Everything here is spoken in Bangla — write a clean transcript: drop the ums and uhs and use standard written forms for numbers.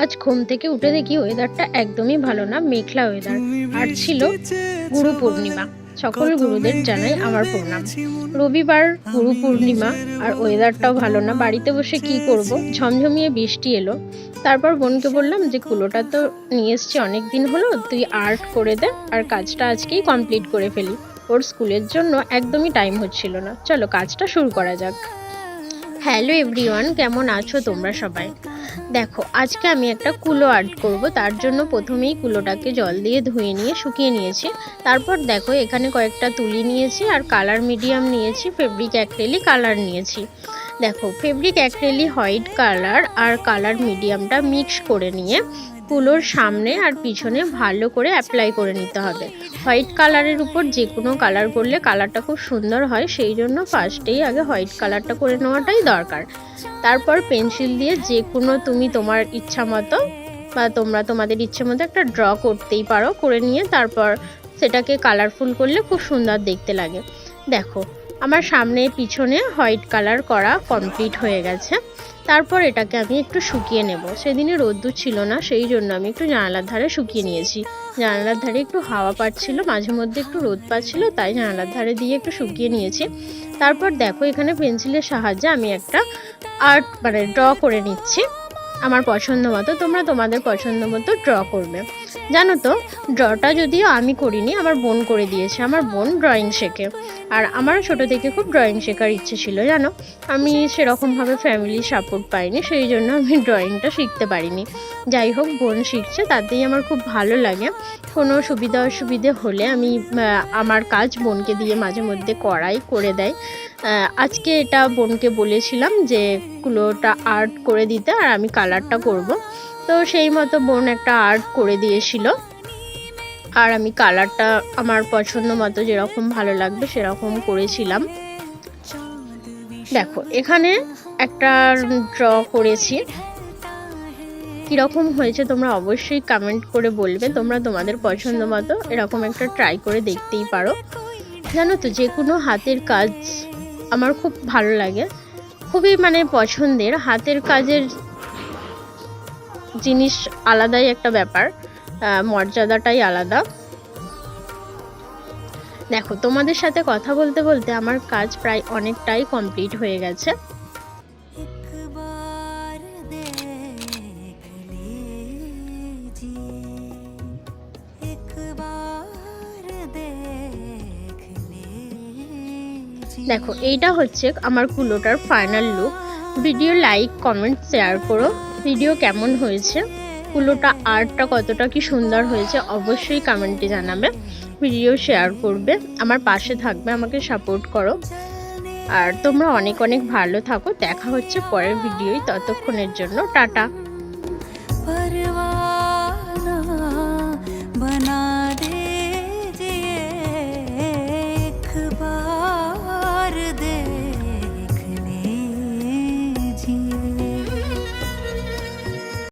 আজ ঘুম থেকে উঠে দেখি ওয়েদারটা একদমই ভালো না, মেঘলা ওয়েদার। আর ছিল গুরু পূর্ণিমা। সকল গুরুদের জানাই আমার প্রণাম। রবিবার, গুরু পূর্ণিমা, আর ওয়েদারটাও ভালো না। বাড়িতে বসে কি করব, ঝমঝমিয়ে বৃষ্টি এলো। তারপর বোনকে বললাম যে কুলোটা তো নিয়ে এসছি, অনেক দিন হলো, তুই আর্ট করে দে আর কাজটা আজকেই কমপ্লিট করে ফেলি। ওর স্কুলের জন্য একদমই টাইম হচ্ছিল না। চলো কাজটা শুরু করা যাক। হ্যালো এভরিওয়ান, কেমন আছো তোমরা সবাই? দেখো, আজকে আমি একটা কুলো আর্ট করব। তার জন্য প্রথমেই কুলোটাকে জল দিয়ে ধুয়ে নিয়ে শুকিয়ে নিয়েছি। তারপর দেখো, এখানে কয়েকটা তুলি নিয়েছি আর কালার মিডিয়াম নিয়েছি, ফেব্রিক অ্যাক্রিলিক কালার নিয়েছি। দেখো, ফেব্রিক অ্যাক্রিলিক হোয়াইট কালার আর কালার মিডিয়ামটা মিক্স করে নিয়ে কুলোর সামনে আর পিছনে ভালো করে অ্যাপ্লাই করে নিতে হবে। হোয়াইট কালারের উপর যে কোনো কালার করলে কালারটা খুব সুন্দর হয়, সেই জন্য ফার্স্টেই আগে হোয়াইট কালারটা করে নেওয়াটাই দরকার। তারপর পেন্সিল দিয়ে যে কোনো তুমি তোমার ইচ্ছা মতো বা তোমরা তোমাদের ইচ্ছে মতো একটা ড্র করতেই পারো, করে নিয়ে তারপর সেটাকে কালারফুল করলে খুব সুন্দর দেখতে লাগে। দেখো, আমার সামনে পিছনে হোয়াইট কালার করা কমপ্লিট হয়ে গেছে। তারপর এটাকে আমি একটু শুকিয়ে নেব। সেদিনে রোদ্দুর ছিল না, সেই জন্য আমি একটু জানালার ধারে শুকিয়ে নিয়েছি। জানালার ধারে একটু হাওয়া পাচ্ছিল, মাঝে মধ্যে একটু রোদ পাচ্ছিল, তাই জানালার ধারে দিয়ে একটু শুকিয়ে নিয়েছি। তারপর দেখো, এখানে পেন্সিলের সাহায্যে আমি একটা আর্ট ড্র করে নিচ্ছি আমার পছন্দ মতো। তোমরা তোমাদের পছন্দ মতো ড্র করবে। জানো তো, ড্রটা যদিও আমি করিনি, আমার বোন করে দিয়েছে। আমার বোন ড্রয়িং শেখে, আর আমারও ছোটো থেকে খুব ড্রয়িং শেখার ইচ্ছে ছিল। জানো, আমি সেরকমভাবে ফ্যামিলির সাপোর্ট পাইনি, সেই জন্য আমি ড্রয়িংটা শিখতে পারিনি। যাই হোক, বোন শিখছে, তাতেই আমার খুব ভালো লাগে। কোনো সুবিধা অসুবিধে হলে আমি আমার কাজ বোনকে দিয়ে মাঝে মধ্যে করে দেয়। আজকে এটা বোনকে বলেছিলাম যে কুলোটা আর্ট করে দিতে, আর আমি কালারটা করব। তো সেই মতো বোন একটা আর্ট করে দিয়েছিল, আর আমি কালারটা আমার পছন্দ মতো যেরকম ভালো লাগবে সেরকম করেছিলাম। দেখো, এখানে একটা ড্র করেছি, কীরকম হয়েছে তোমরা অবশ্যই কমেন্ট করে বলবে। তোমরা তোমাদের পছন্দ মতো এরকম একটা ট্রাই করে দেখতেই পারো। জানো তো, যে কোনো হাতের কাজ আমার খুব ভালো লাগে, খুবই পছন্দের। হাতের কাজের জিনিস আলাদাই একটা ব্যাপার, মর্যাদাটাই আলাদা। দেখো, তোমাদের সাথে কথা বলতে বলতে আমার কাজ প্রায় অনেকটাই কমপ্লিট হয়ে গেছে। দেখো, এইটা হচ্ছে আমার কুলোটার final look. Video like, comment, share করো। ভিডিও কেমন হয়েছে, কুলোটা আর্টটা কতটা কি সুন্দর হয়েছে অবশ্যই কমেন্টে জানাবে। ভিডিও শেয়ার করবে, আমার পাশে থাকবে, আমাকে সাপোর্ট করো। আর তোমরা অনেক অনেক ভালো থাকো। দেখা হচ্ছে পরের ভিডিওয়, ততক্ষণের জন্য টাটা।